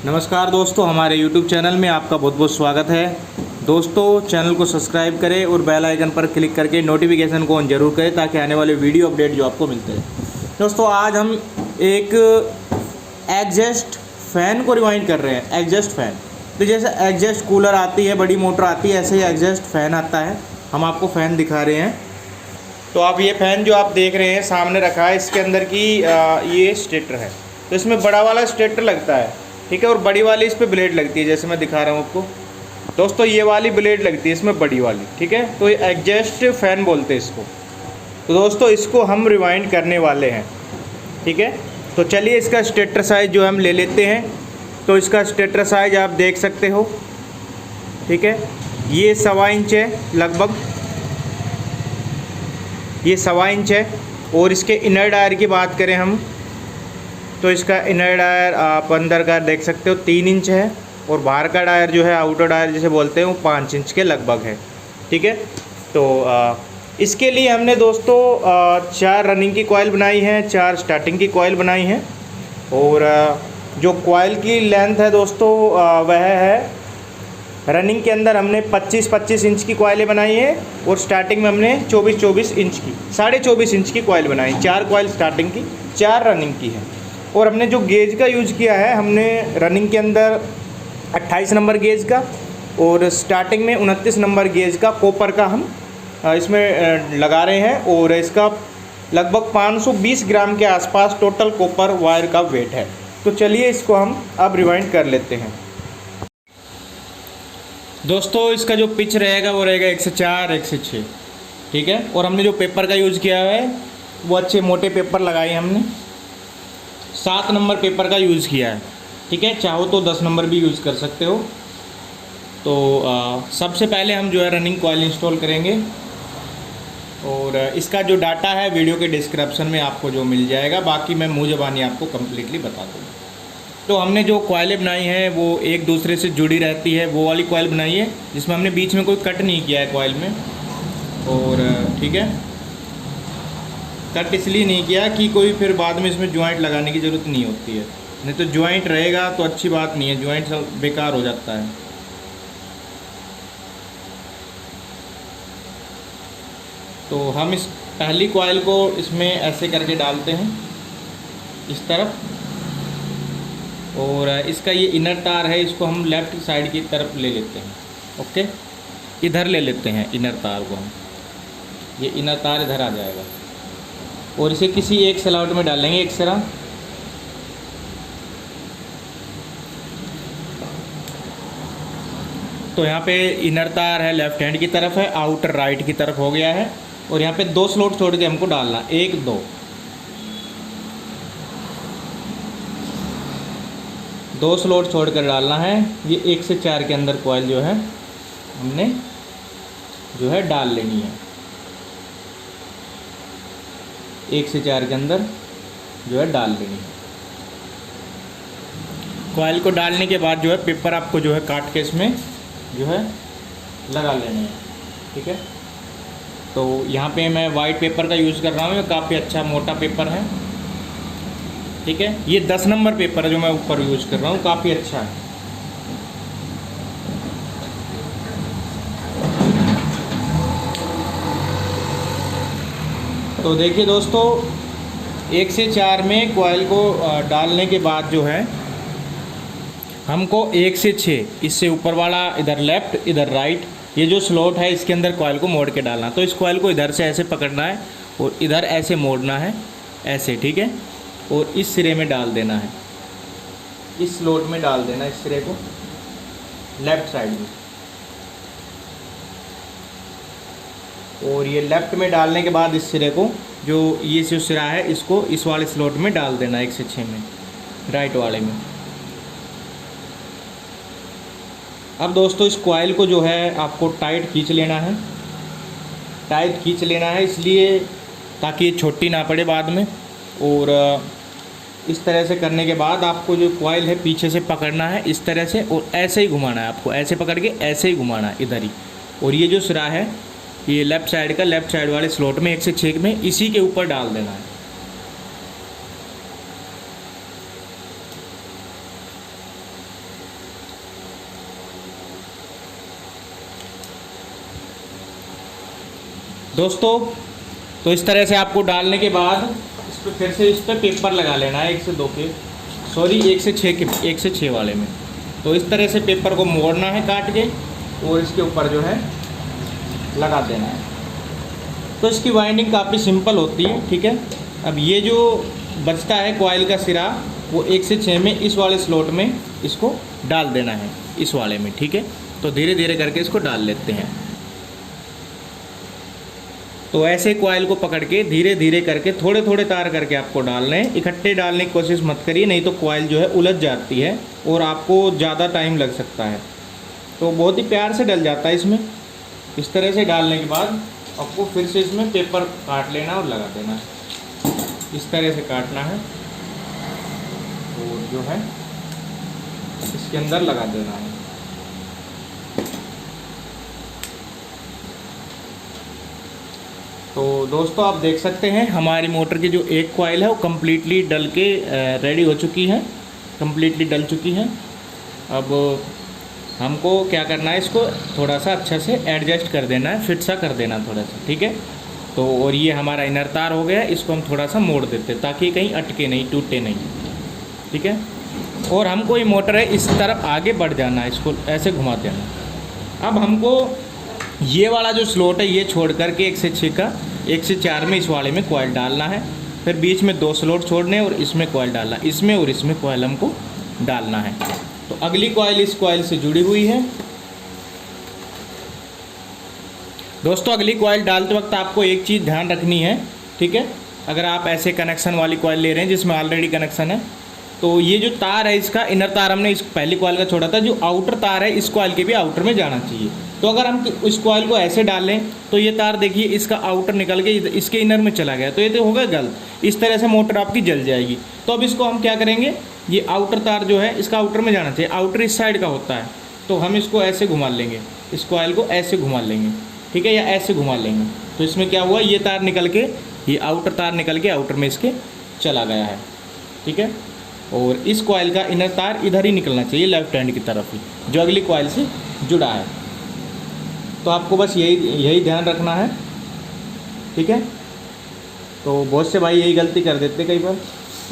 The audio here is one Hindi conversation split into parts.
नमस्कार दोस्तों, हमारे YouTube चैनल में आपका बहुत बहुत स्वागत है। दोस्तों, चैनल को सब्सक्राइब करें और बेल आइकन पर क्लिक करके नोटिफिकेशन को ऑन जरूर करें ताकि आने वाले वीडियो अपडेट जो आपको मिलते हैं। दोस्तों, आज हम एक एग्जॉस्ट फ़ैन को रिवाइंड कर रहे हैं। एग्जॉस्ट फ़ैन तो जैसे एग्जॉस्ट कूलर आती है, बड़ी मोटर आती है, ऐसे ही एग्जॉस्ट फ़ैन आता है। हम आपको फ़ैन दिखा रहे हैं। तो आप ये फ़ैन जो आप देख रहे हैं सामने रखा है, इसके अंदर की ये स्टेटर है। तो इसमें बड़ा वाला स्टेटर लगता है, ठीक है, और बड़ी वाली इस पर ब्लेड लगती है। जैसे मैं दिखा रहा हूँ आपको दोस्तों, ये वाली ब्लेड लगती है इसमें, बड़ी वाली, ठीक है। तो ये एग्जॉस्ट फ़ैन बोलते हैं इसको। तो दोस्तों, इसको हम रिवाइंड करने वाले हैं, ठीक है। तो चलिए इसका स्टेटर साइज़ जो हम ले लेते हैं। तो इसका स्टेटर साइज़ आप देख सकते हो, ठीक है। ये 1.25 इंच है लगभग, ये 1.25 इंच है। और इसके इनर डायर की बात करें हम तो इसका इनर डायर आप अंदर का देख सकते हो 3 इंच है, और बाहर का डायर जो है, आउटर डायर जिसे बोलते हैं, वो 5 इंच के लगभग है, ठीक है। तो इसके लिए हमने दोस्तों 4 रनिंग की कॉइल बनाई है, 4 स्टार्टिंग की कॉइल बनाई हैं। और जो कॉइल की लेंथ है दोस्तों वह है, रनिंग के अंदर हमने 25-25 इंच की कॉइलें बनाई हैं, और स्टार्टिंग में हमने 24-24 इंच की, 24.5 इंच की कॉइल बनाई। 4 कॉइल स्टार्टिंग की, 4 रनिंग की है। और हमने जो गेज का यूज़ किया है, हमने रनिंग के अंदर 28 नंबर गेज का, और स्टार्टिंग में 29 नंबर गेज का कॉपर का हम इसमें लगा रहे हैं। और इसका लगभग 520 ग्राम के आसपास टोटल कॉपर वायर का वेट है। तो चलिए इसको हम अब रिवाइंड कर लेते हैं। दोस्तों, इसका जो पिच रहेगा वो रहेगा 1 से 4, 1 से 6, ठीक है। और हमने जो पेपर का यूज़ किया है वो अच्छे मोटे पेपर लगाए हमने, 7 नंबर पेपर का यूज़ किया है, ठीक है। चाहो तो 10 नंबर भी यूज़ कर सकते हो। तो सबसे पहले हम जो है रनिंग कॉइल इंस्टॉल करेंगे, और इसका जो डाटा है वीडियो के डिस्क्रिप्शन में आपको जो मिल जाएगा। बाकी मैं मुँह ज़बानी आपको कम्प्लीटली बता दूँगा। तो हमने जो कॉइलें बनाई हैं वो एक दूसरे से जुड़ी रहती है, वो वाली कॉइल बनाई है जिसमें हमने बीच में कोई कट नहीं किया है कॉइल में। और ठीक है, कट इसलिए नहीं किया कि कोई फिर बाद में इसमें जॉइंट लगाने की ज़रूरत नहीं होती है, नहीं तो जॉइंट रहेगा तो अच्छी बात नहीं है, जॉइंट सब बेकार हो जाता है। तो हम इस पहली कॉइल को इसमें ऐसे करके डालते हैं इस तरफ, और इसका ये इनर तार है, इसको हम लेफ़्ट साइड की तरफ ले लेते हैं। ओके, इधर ले लेते हैं इनर तार को हम, ये इनर तार इधर आ जाएगा, और इसे किसी एक स्लॉट में डालेंगे, एक सिरा। तो यहाँ पे इनर तार है लेफ़्ट हैंड की तरफ है, आउटर राइट की तरफ हो गया है। और यहाँ पे 2 स्लॉट छोड़ के हमको डालना, 1 2 2 स्लॉट छोड़ कर डालना है। ये 1 से 4 के अंदर कॉइल जो है हमने जो है डाल लेनी है, 1 से 4 के अंदर जो है डाल लेनी है। कॉइल को डालने के बाद जो है पेपर आपको जो है काट के इसमें जो है लगा लेने हैं, ठीक है। तो यहाँ पे मैं वाइट पेपर का यूज़ कर रहा हूँ, ये काफ़ी अच्छा मोटा पेपर है, ठीक है। ये 10 नंबर पेपर है जो मैं ऊपर यूज़ कर रहा हूँ, काफ़ी अच्छा है। तो देखिए दोस्तों, 1 से 4 में कॉइल को डालने के बाद जो है हमको 1 से 6, इससे ऊपर वाला इधर लेफ़्ट इधर राइट, ये जो स्लॉट है इसके अंदर कॉइल को मोड़ के डालना। तो इस कॉइल को इधर से ऐसे पकड़ना है और इधर ऐसे मोड़ना है, ऐसे, ठीक है। और इस सिरे में डाल देना है, इस स्लॉट में डाल देना इस सिरे को लेफ़्ट साइड में। और ये लेफ़्ट में डालने के बाद इस सिरे को, जो ये जो सिरा है, इसको इस वाले स्लॉट में डाल देना 1 से 6 में, राइट वाले में। अब दोस्तों, इस कॉइल को जो है आपको टाइट खींच लेना है, टाइट खींच लेना है इसलिए ताकि ये छोटी ना पड़े बाद में। और इस तरह से करने के बाद आपको जो कॉइल है पीछे से पकड़ना है इस तरह से, और ऐसे ही घुमाना है आपको, ऐसे पकड़ के ऐसे ही घुमाना है इधर ही। और ये जो सिरा है ये लेफ़्ट साइड का, लेफ़्ट साइड वाले स्लॉट में 1 से 6 में इसी के ऊपर डाल देना है। दोस्तों तो इस तरह से आपको डालने के बाद इस पर फिर से इस पर पेपर लगा लेना है 1 से 2 के, सॉरी 1 से 6 के, 1 से 6 वाले में। तो इस तरह से पेपर को मोड़ना है काट के और इसके ऊपर जो है लगा देना है। तो इसकी वाइंडिंग काफ़ी सिंपल होती है, ठीक है। अब ये जो बचता है कॉइल का सिरा वो 1 से 6 में इस वाले स्लॉट में इसको डाल देना है, इस वाले में, ठीक है। तो धीरे धीरे करके इसको डाल लेते हैं। तो ऐसे कॉइल को पकड़ के धीरे धीरे करके थोड़े थोड़े तार करके आपको डालने हैं, इकट्ठे डालने की कोशिश मत करिए, नहीं तो कॉइल जो है उलझ जाती है और आपको ज़्यादा टाइम लग सकता है। तो बहुत ही प्यार से डल जाता है इसमें। इस तरह से डालने के बाद आपको फिर से इसमें पेपर काट लेना और लगा देना है। इस तरह से काटना है और जो है इसके अंदर लगा देना है। तो दोस्तों आप देख सकते हैं हमारी मोटर की जो एक कॉइल है वो कम्प्लीटली डल के रेडी हो चुकी है, कम्प्लीटली डल चुकी है। अब हमको क्या करना है, इसको थोड़ा सा अच्छा से एडजस्ट कर देना है, फिट सा कर देना थोड़ा सा, ठीक है। तो और ये हमारा इनर तार हो गया, इसको हम थोड़ा सा मोड़ देते हैं ताकि कहीं अटके नहीं, टूटे नहीं, ठीक है। और हमको ये मोटर है इस तरफ आगे बढ़ जाना है, इसको ऐसे घुमा देना। अब हमको ये वाला जो स्लॉट है ये छोड़ करके 1 से 6 का 1 से 4 में इस वाले में कॉइल डालना है। फिर बीच में 2 स्लॉट छोड़ने और इसमें कॉइल डालना, इसमें और इसमें कॉइल हमको डालना है। तो अगली कॉइल इस कॉइल से जुड़ी हुई है। दोस्तों अगली कॉइल डालते वक्त आपको एक चीज़ ध्यान रखनी है, ठीक है। अगर आप ऐसे कनेक्शन वाली कॉइल ले रहे हैं जिसमें ऑलरेडी कनेक्शन है, तो ये जो तार है इसका इनर तार हमने इस पहली कॉइल का छोड़ा था, जो आउटर तार है इस कॉइल के भी आउटर में जाना चाहिए। तो अगर हम इस कॉइल को ऐसे डालें तो ये तार देखिए इसका आउटर निकल के इसके इनर में चला गया, तो ये तो होगा गलत। इस तरह से मोटर आपकी जल जाएगी। तो अब इसको हम क्या करेंगे, ये आउटर तार जो है इसका आउटर में जाना चाहिए, आउटर इस साइड का होता है। तो हम इसको ऐसे घुमा लेंगे, इस कॉइल को ऐसे घुमा लेंगे, ठीक है, या ऐसे घुमा लेंगे। तो इसमें क्या हुआ, ये तार निकल के, ये आउटर तार निकल के आउटर में इसके चला गया है, ठीक है। और इस कॉइल का इनर तार इधर ही निकलना चाहिए, लेफ्ट हैंड की तरफ ही, जो अगली कॉइल से जुड़ा है। तो आपको बस यही ध्यान रखना है, ठीक है। तो बहुत से भाई यही गलती कर देते कई बार,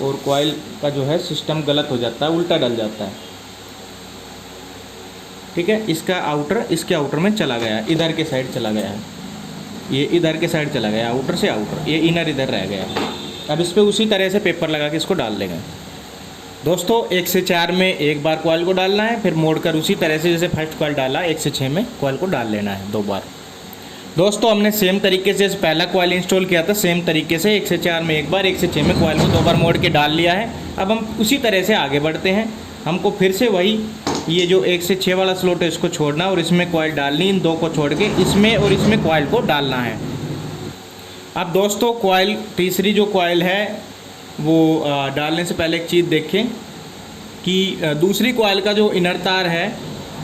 और कॉइल का जो है सिस्टम गलत हो जाता है, उल्टा डल जाता है, ठीक है। इसका आउटर इसके आउटर में चला गया, इधर के साइड चला गया है, ये इधर के साइड चला गया, आउटर से आउटर, ये इनर इधर रह गया। अब इस पर उसी तरह से पेपर लगा के इसको डाल देंगे। दोस्तों 1 से 4 में एक बार कॉइल को डालना है, फिर मोड़कर उसी तरह से जैसे फर्स्ट कॉइल डाला 1 से 6 में कॉइल को डाल लेना है 2 बार। दोस्तों हमने सेम तरीके से पहला कॉइल इंस्टॉल किया था, सेम तरीके से 1 से 4 में एक बार, 1 से 6 में कॉइल को 2 बार मोड़ के डाल लिया है। अब हम उसी तरह से आगे बढ़ते हैं। हमको फिर से वही ये जो 1 से 6 वाला स्लॉट है इसको छोड़ना और इसमें कॉइल डालनी, इन 2 को छोड़ के इसमें और इसमें कॉइल को डालना है। अब दोस्तों कॉइल तीसरी जो कॉइल है वो डालने से पहले एक चीज़ देखें कि दूसरी कॉइल का जो इनर तार है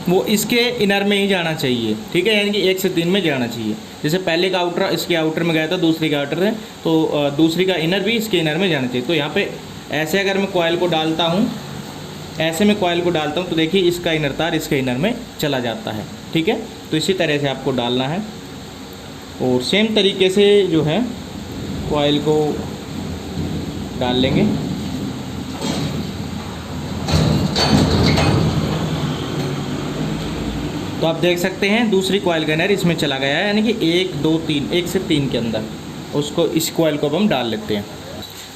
वो इसके इनर में ही जाना चाहिए, ठीक है, यानी कि 1 से 3 में जाना चाहिए। जैसे पहले का आउटर इसके आउटर में गया था, दूसरी का आउटर है, तो दूसरी का इनर भी इसके इनर में जाना चाहिए। तो यहाँ पे ऐसे अगर मैं कॉइल को डालता हूँ, ऐसे में कॉइल को डालता हूँ तो देखिए इसका इनर तार इसके इनर में चला जाता है, ठीक है। तो इसी तरह से आपको डालना है और सेम तरीके से जो है कॉइल को डाल लेंगे। तो आप देख सकते हैं दूसरी कॉइल का इनर इसमें चला गया है, यानी कि 1 2 3 1 से 3 के अंदर उसको इस कॉइल को हम डाल लेते हैं।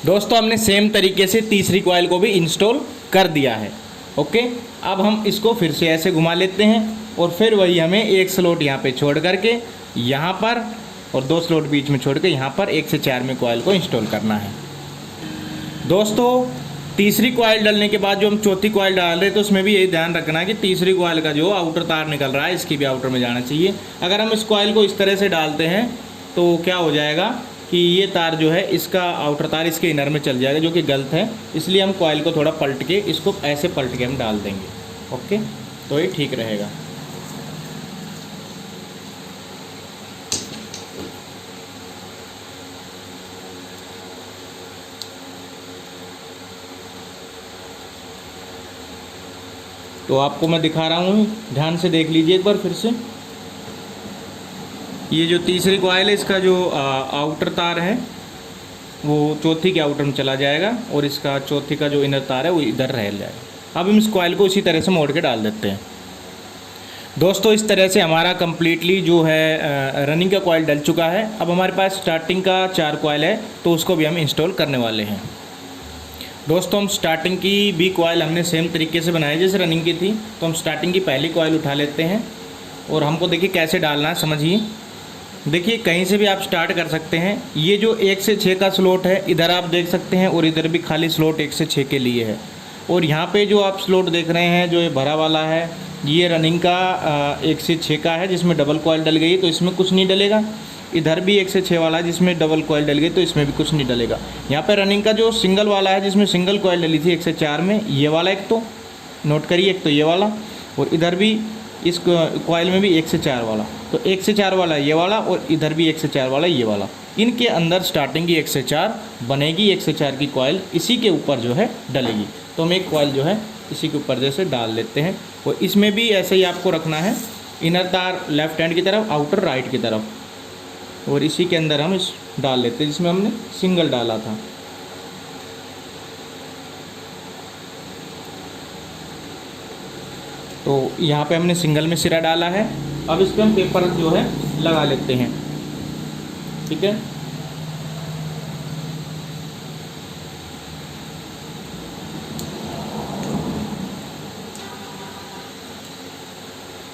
दोस्तों हमने सेम तरीके से तीसरी कॉइल को भी इंस्टॉल कर दिया है, ओके। अब हम इसको फिर से ऐसे घुमा लेते हैं और फिर वही हमें एक स्लॉट यहाँ पे छोड़ करके यहाँ पर और 2 स्लॉट बीच में छोड़ के यहाँ पर 1 से 4 में कॉइल को इंस्टॉल करना है। दोस्तों तीसरी कॉइल डालने के बाद जो हम चौथी कॉइल डाल रहे हैं तो उसमें भी यही ध्यान रखना है कि तीसरी कॉइल का जो आउटर तार निकल रहा है इसकी भी आउटर में जाना चाहिए। अगर हम इस कॉइल को इस तरह से डालते हैं तो क्या हो जाएगा कि ये तार जो है इसका आउटर तार इसके इनर में चल जाएगा, जो कि गलत है। इसलिए हम कॉइल को थोड़ा पलट के इसको ऐसे पलट के हम डाल देंगे, ओके, तो ये ठीक रहेगा। तो आपको मैं दिखा रहा हूँ, ध्यान से देख लीजिए एक बार फिर से। ये जो तीसरी कॉइल है इसका जो आउटर तार है वो चौथी के आउटर में चला जाएगा और इसका चौथी का जो इनर तार है वो इधर रह जाएगा। अब हम इस कॉइल को इसी तरह से मोड़ के डाल देते हैं। दोस्तों इस तरह से हमारा कम्प्लीटली जो है रनिंग का कॉइल डल चुका है। अब हमारे पास स्टार्टिंग का 4 कॉइल है तो उसको भी हम इंस्टॉल करने वाले हैं। दोस्तों हम स्टार्टिंग की भी कॉइल हमने सेम तरीके से बनाई जैसे रनिंग की थी। तो हम स्टार्टिंग की पहली कॉइल उठा लेते हैं और हमको देखिए कैसे डालना है, समझिए। देखिए कहीं से भी आप स्टार्ट कर सकते हैं। ये जो 1 से 6 का स्लॉट है इधर आप देख सकते हैं और इधर भी खाली स्लॉट 1 से 6 के लिए है। और यहाँ पे जो आप स्लॉट देख रहे हैं जो ये भरा वाला है ये रनिंग का 1 से 6 का है जिसमें डबल कॉइल डल गई तो इसमें कुछ नहीं डलेगा। इधर भी 1 से 6 वाला है जिसमें डबल कॉइल डल गई तो इसमें भी कुछ नहीं डलेगा। यहाँ पे रनिंग का जो सिंगल वाला है जिसमें सिंगल कॉइल डली थी 1 से 4 में, ये वाला एक तो नोट करिए, एक तो ये वाला और इधर भी इस कॉइल में भी 1 से 4 वाला। तो 1 से 4 वाला ये वाला और इधर भी 1 से 4 वाला ये वाला। इनके अंदर स्टार्टिंग की 1 से 4 बनेगी। 1 से 4 की कॉइल इसी के ऊपर जो है डलेगी। तो हम एक कॉइल जो है इसी के ऊपर जैसे डाल लेते हैं और इसमें भी ऐसे ही आपको रखना है। इनर तार लेफ्ट हैंड की तरफ, आउटर राइट की तरफ और इसी के अंदर हम इस डाल लेते हैं जिसमें हमने सिंगल डाला था। तो यहाँ पे हमने सिंगल में सिरा डाला है। अब इस पर हम पेपर जो है लगा लेते हैं, ठीक है।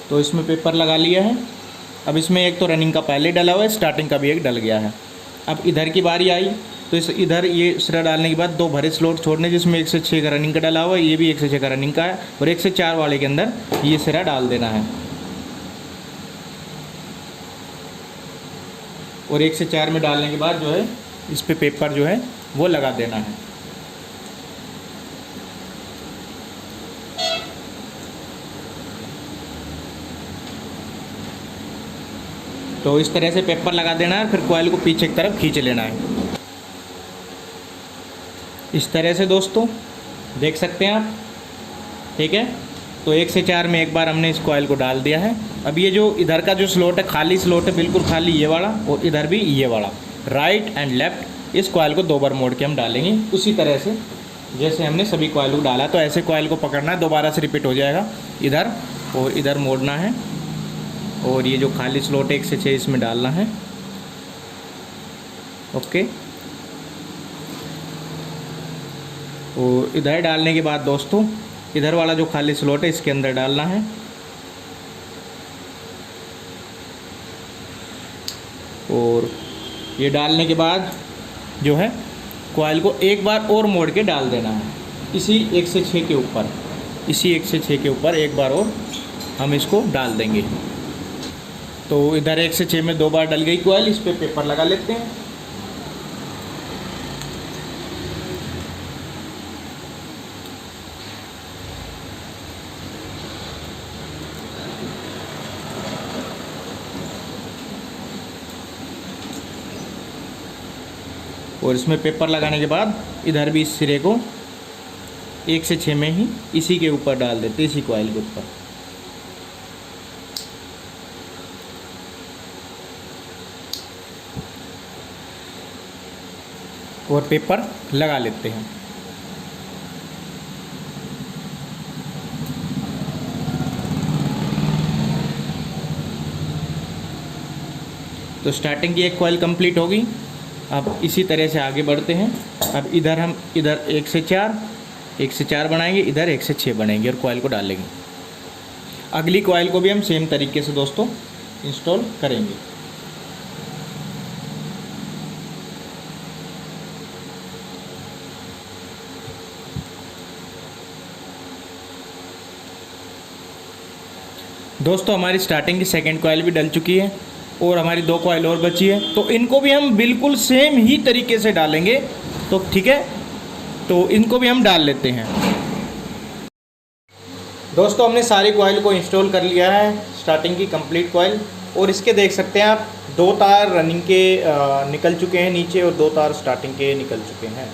तो इसमें पेपर लगा लिया है। अब इसमें एक तो रनिंग का पहले डला हुआ है, स्टार्टिंग का भी एक डल गया है। अब इधर की बारी आई तो इस इधर ये सिरा डालने के बाद 2 भरे स्लॉट छोड़ने जिसमें 1 से 6 का रनिंग का डला हुआ है, ये भी 1 से 6 का रनिंग का है और 1 से 4 वाले के अंदर ये सिरा डाल देना है और 1 से 4 में डालने के बाद जो है इस पे पेपर जो है वो लगा देना है। तो इस तरह से पेपर लगा देना है, फिर कॉइल को पीछे की तरफ खींच लेना है इस तरह से। दोस्तों देख सकते हैं आप, ठीक है। तो 1 से 4 में एक बार हमने इस कॉइल को डाल दिया है। अब ये जो इधर का जो स्लॉट है खाली स्लॉट है, बिल्कुल खाली ये वाला और इधर भी ये वाला, राइट एंड लेफ्ट। इस कॉइल को 2 बार मोड़ के हम डालेंगे उसी तरह से जैसे हमने सभी कॉइल को डाला। तो ऐसे कॉइल को पकड़ना है, दोबारा से रिपीट हो जाएगा। इधर और इधर मोड़ना है और ये जो खाली स्लॉट 1 से 6 इसमें डालना है, ओके। और इधर डालने के बाद दोस्तों इधर वाला जो खाली स्लॉट है इसके अंदर डालना है और ये डालने के बाद जो है कॉइल को एक बार और मोड़ के डाल देना है इसी 1 से 6 के ऊपर। इसी 1 से 6 के ऊपर एक बार और हम इसको डाल देंगे। तो इधर 1 से 6 में 2 बार डल गई कॉइल। इस पे पेपर लगा लेते हैं। और इसमें पेपर लगाने के बाद इधर भी इस सिरे को 1 से 6 में ही इसी के ऊपर डाल देते, इसी कॉइल के ऊपर। और पेपर लगा लेते हैं। तो स्टार्टिंग की एक कॉइल कंप्लीट होगी। अब इसी तरह से आगे बढ़ते हैं। अब इधर हम 1 से 4 बनाएंगे, इधर 1 से 6 बनाएंगे और कॉइल को डालेंगे। अगली कॉइल को भी हम सेम तरीके से दोस्तों इंस्टॉल करेंगे। दोस्तों हमारी स्टार्टिंग की सेकंड कॉइल भी डल चुकी है और हमारी 2 कॉइल और बची है। तो इनको भी हम बिल्कुल सेम ही तरीके से डालेंगे। तो ठीक है, तो इनको भी हम डाल लेते हैं। दोस्तों हमने सारी कॉइल को इंस्टॉल कर लिया है, स्टार्टिंग की कंप्लीट कॉइल। और इसके देख सकते हैं आप 2 तार रनिंग के निकल चुके हैं नीचे और 2 तार स्टार्टिंग के निकल चुके हैं।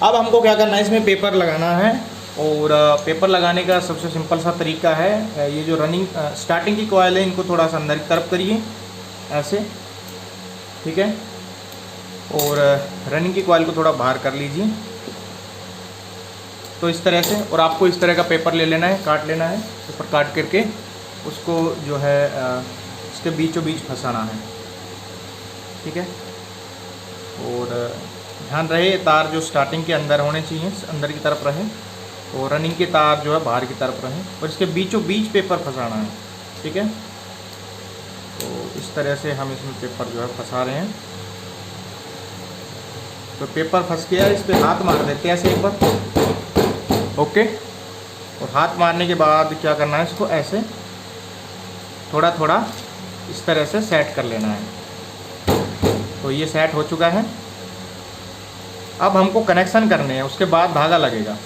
अब हमको क्या करना है, इसमें पेपर लगाना है। और पेपर लगाने का सबसे सिंपल सा तरीका है, ये जो रनिंग स्टार्टिंग की कॉइल है इनको थोड़ा सा अंदर की तरफ करिए ऐसे, ठीक है। और रनिंग की कॉइल को थोड़ा बाहर कर लीजिए, तो इस तरह से। और आपको इस तरह का पेपर ले लेना है, काट लेना है, पेपर काट करके उसको जो है इसके बीचों बीच फंसाना है, ठीक है। और ध्यान रहे तार जो स्टार्टिंग के अंदर होने चाहिए, अंदर की तरफ रहे, और रनिंग के तार जो है बाहर की तरफ रहे, और इसके बीचों बीच पेपर फंसाना है, ठीक है। तो इस तरह से हम इसमें पेपर जो है फंसा रहे हैं। तो पेपर फंस गया, इस पर हाथ मार देते हैं ऐसे एक बार, ओके। और हाथ मारने के बाद क्या करना है, इसको ऐसे थोड़ा थोड़ा इस तरह से सेट कर लेना है। तो ये सेट हो चुका है। अब हमको कनेक्शन करने हैं, उसके बाद धागा लगेगा।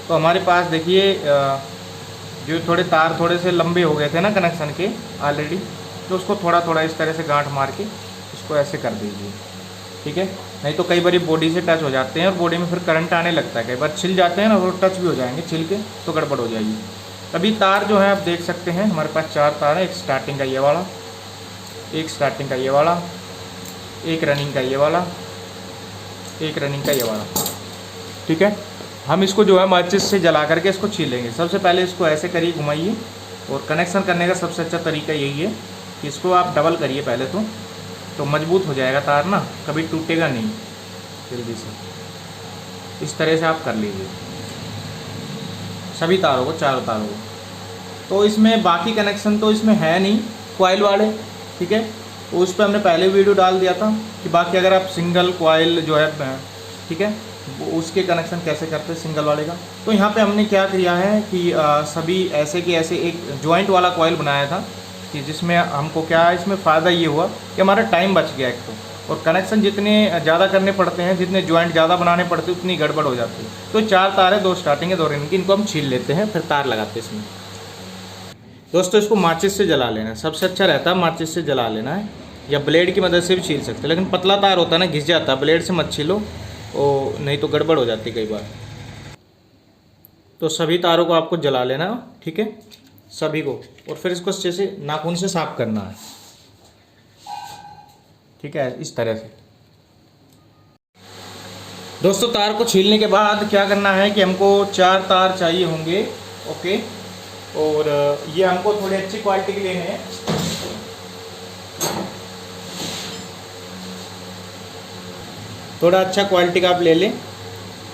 तो हमारे पास देखिए जो थोड़े तार थोड़े से लंबे हो गए थे ना कनेक्शन के ऑलरेडी, तो उसको थोड़ा थोड़ा इस तरह से गांठ मार के इसको ऐसे कर दीजिए, ठीक है। नहीं तो कई बार बॉडी से टच हो जाते हैं और बॉडी में फिर करंट आने लगता है, कई बार छिल जाते हैं ना, वो टच भी हो जाएंगे छिल के, तो गड़बड़ हो जाएगी। अभी तार जो है आप देख सकते हैं हमारे पास 4 तार है। एक स्टार्टिंग का ये वाला, एक स्टार्टिंग का ये वाला, एक रनिंग का ये वाला, एक रनिंग का ये वाला, ठीक है। हम इसको जो है माचिस से जला करके इसको छीलेंगे। सबसे पहले इसको ऐसे करिए, घुमाइए। और कनेक्शन करने का सबसे अच्छा तरीका यही है कि इसको आप डबल करिए पहले तो मजबूत हो जाएगा तार ना, कभी टूटेगा नहीं जल्दी से। इस तरह से आप कर लीजिए सभी तारों को, चारों तारों को। तो इसमें बाकी कनेक्शन तो इसमें है नहीं कॉइल वाले, ठीक है। तो उस पर हमने पहले वीडियो डाल दिया था कि बाकी अगर आप सिंगल कॉइल जो है, ठीक है, उसके कनेक्शन कैसे करते हैं सिंगल वाले का। तो यहाँ पे हमने क्या किया है कि सभी ऐसे के ऐसे एक जॉइंट वाला कॉइल बनाया था, कि जिसमें हमको क्या है, इसमें फ़ायदा ये हुआ कि हमारा टाइम बच गया एक तो। और कनेक्शन जितने ज़्यादा करने पड़ते हैं, जितने जॉइंट ज़्यादा बनाने पड़ते हैं, उतनी गड़बड़ हो जाती है। तो 4 तार है, 2 स्टार्टिंग है, 2 रनिंग की, इनको हम छील लेते हैं, फिर तार लगाते हैं इसमें। दोस्तों इसको माचिस से जला लेना है, सबसे अच्छा रहता है माचिस से जला लेना है, या ब्लेड की मदद से भी छील सकते हैं। लेकिन पतला तार होता है ना, घिस जाता है, ब्लेड से मत छीलो, और नहीं तो गड़बड़ हो जाती है कई बार। तो सभी तारों को आपको जला लेना, ठीक है, सभी को। और फिर इसको अच्छे से नाखून से साफ करना है, ठीक है, इस तरह से। दोस्तों तार को छीलने के बाद क्या करना है कि हमको 4 तार चाहिए होंगे, ओके। और ये हमको थोड़ी अच्छी क्वालिटी के लेने हैं। थोड़ा अच्छा क्वालिटी का आप ले लें।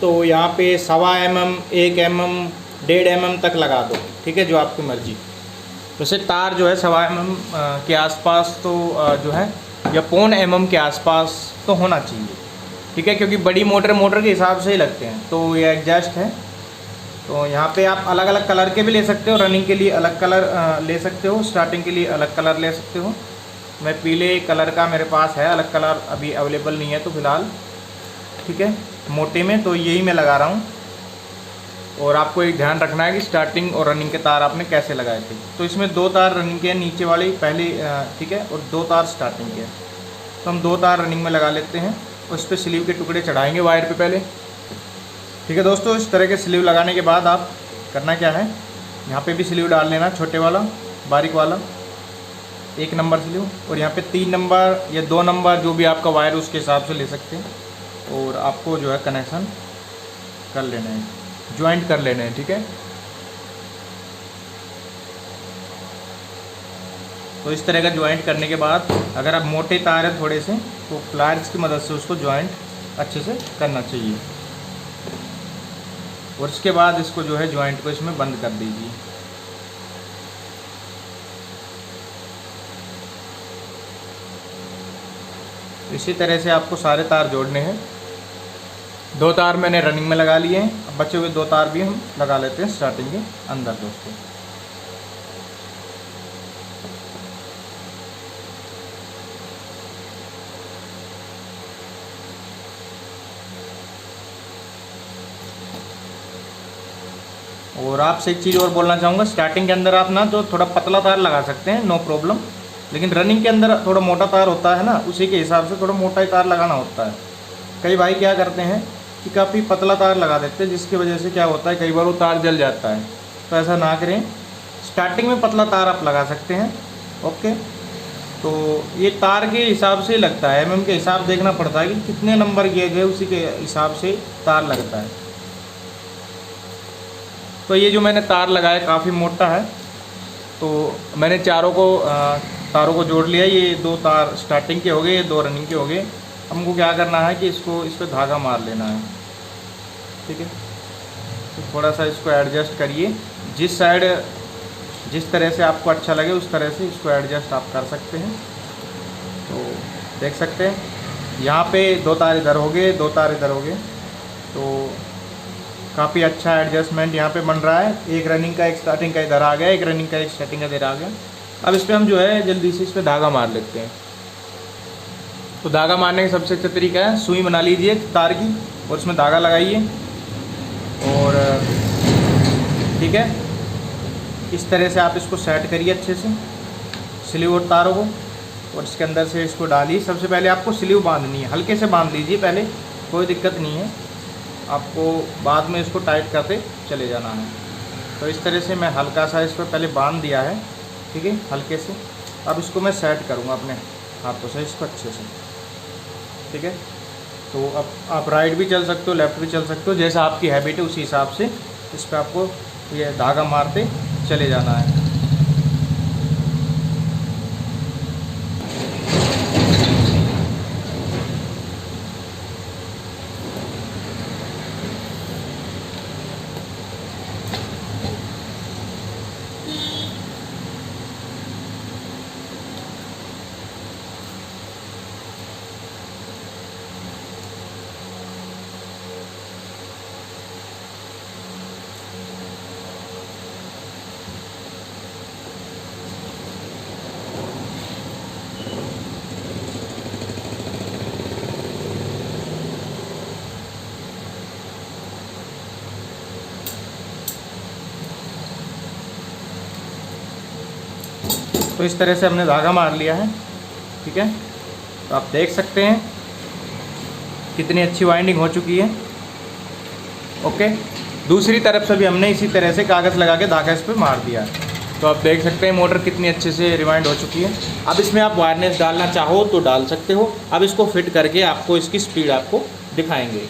तो यहाँ पे 1.25 mm, 1 mm, 1.5 mm तक लगा दो, ठीक है, जो आपकी मर्जी। वैसे तार जो है 1.25 mm के आसपास तो जो है, या 0.25 mm के आसपास तो होना चाहिए, ठीक है, क्योंकि बड़ी मोटर के हिसाब से ही लगते हैं। तो ये एडजस्ट है। तो यहाँ पे आप अलग अलग कलर के भी ले सकते हो, रनिंग के लिए अलग कलर ले सकते हो, स्टार्टिंग के लिए अलग कलर ले सकते हो। मैं पीले कलर का मेरे पास है, अलग कलर अभी अवेलेबल नहीं है तो फ़िलहाल, ठीक है, मोटे में तो यही मैं लगा रहा हूँ। और आपको एक ध्यान रखना है कि स्टार्टिंग और रनिंग के तार आपने कैसे लगाए थे। तो इसमें 2 तार रनिंग के हैं, नीचे वाले पहले, ठीक है, और 2 तार स्टार्टिंग के हैं। तो हम 2 तार रनिंग में लगा लेते हैं, और इस पर स्लीव के टुकड़े चढ़ाएंगे वायर पे पहले, ठीक है। दोस्तों इस तरह के स्लीव लगाने के बाद आप करना क्या है, यहाँ पे भी स्लीव डाल लेना, छोटे वाला बारीक वाला 1 नंबर स्लीव, और यहाँ पे 3 नंबर या 2 नंबर जो भी आपका वायर उसके हिसाब से ले सकते हैं। और आपको जो है कनेक्शन कर लेना है, ज्वाइंट कर लेने हैं, ठीक है। तो इस तरह का ज्वाइंट करने के बाद अगर आप मोटे तार हैं थोड़े से, तो प्लायर्स की मदद से उसको ज्वाइंट अच्छे से करना चाहिए। और इसके बाद इसको जो है ज्वाइंट को इसमें बंद कर दीजिए। इसी तरह से आपको सारे तार जोड़ने हैं। 2 तार मैंने रनिंग में लगा लिए हैं, अब बचे हुए 2 तार भी हम लगा लेते हैं स्टार्टिंग के अंदर। दोस्तों और आपसे एक चीज़ और बोलना चाहूँगा, स्टार्टिंग के अंदर आप ना जो थोड़ा पतला तार लगा सकते हैं, नो प्रॉब्लम। लेकिन रनिंग के अंदर थोड़ा मोटा तार होता है ना, उसी के हिसाब से थोड़ा मोटा ही तार लगाना होता है। कई भाई क्या करते हैं कि काफ़ी पतला तार लगा देते हैं, जिसकी वजह से क्या होता है कई बार वो तार जल जाता है। तो ऐसा ना करें, स्टार्टिंग में पतला तार आप लगा सकते हैं, ओके। तो ये तार के हिसाब से लगता है, एमएम के हिसाब देखना पड़ता है कि कितने नंबर किए गए, उसी के हिसाब से तार लगता है। तो ये जो मैंने तार लगाया काफ़ी मोटा है, तो मैंने तारों को जोड़ लिया। ये 2 तार स्टार्टिंग के हो गए, ये 2 रनिंग के हो गए। हमको क्या करना है कि इसको इस पर धागा मार लेना है, ठीक है। तो थोड़ा सा इसको एडजस्ट करिए, जिस तरह से आपको अच्छा लगे उस तरह से इसको एडजस्ट आप कर सकते हैं। तो देख सकते हैं यहाँ पे 2 तार इधर हो गए, 2 तार इधर हो गए, तो काफ़ी अच्छा एडजस्टमेंट यहाँ पे बन रहा है। एक रनिंग का एक स्टार्टिंग का इधर आ गया, एक रनिंग का एक स्टार्टिंग का इधर आ गया। अब इस पर हम जो है जल्दी से इस पर धागा मार लेते हैं। तो धागा मारने का सबसे अच्छा तरीका है, सुई बना लीजिए तार की और उसमें धागा लगाइए, और ठीक है इस तरह से आप इसको सेट करिए अच्छे से स्लीव और तारों को, और इसके अंदर से इसको डालिए। सबसे पहले आपको स्लीव बांधनी है, हल्के से बांध लीजिए पहले, कोई दिक्कत नहीं है, आपको बाद में इसको टाइट करते चले जाना है। तो इस तरह से मैं हल्का सा इस पर पहले बांध दिया है, ठीक है हल्के से। अब इसको मैं सेट करूँगा अपने हाथों से इसको अच्छे से, ठीक है। तो अब आप राइट भी चल सकते हो, लेफ़्ट भी चल सकते हो, जैसा आपकी हैबिट है उसी हिसाब से इस पर आपको ये धागा मारते चले जाना है। तो इस तरह से हमने धागा मार लिया है, ठीक है। तो आप देख सकते हैं कितनी अच्छी वाइंडिंग हो चुकी है। ओके, दूसरी तरफ से भी हमने इसी तरह से कागज़ लगा के धागा इस पर मार दिया है। तो आप देख सकते हैं मोटर कितनी अच्छे से रिवाइंड हो चुकी है। अब इसमें आप वायरनेस डालना चाहो तो डाल सकते हो। अब इसको फिट करके आपको इसकी स्पीड आपको दिखाएंगे।